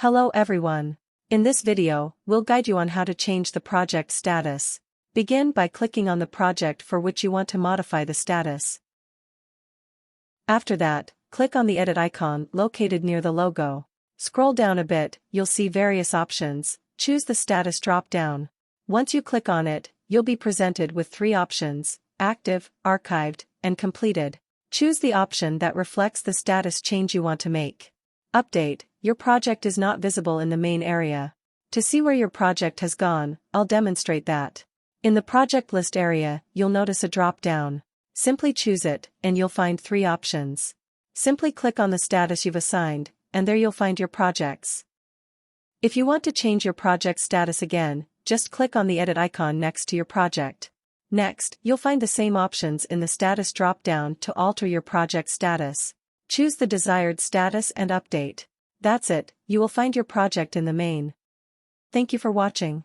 Hello everyone. In this video, we'll guide you on how to change the project status. Begin by clicking on the project for which you want to modify the status. After that, click on the edit icon located near the logo. Scroll down a bit, you'll see various options. Choose the status drop-down. Once you click on it, you'll be presented with three options: active, archived, and completed. Choose the option that reflects the status change you want to make. Update: your project is not visible in the main area. To see where your project has gone, I'll demonstrate that. In the project list area, you'll notice a drop-down. Simply choose it, and you'll find three options. Simply click on the status you've assigned, and there you'll find your projects. If you want to change your project status again, just click on the edit icon next to your project. Next, you'll find the same options in the status drop-down to alter your project status. Choose the desired status and update. That's it, you will find your project in the main. Thank you for watching.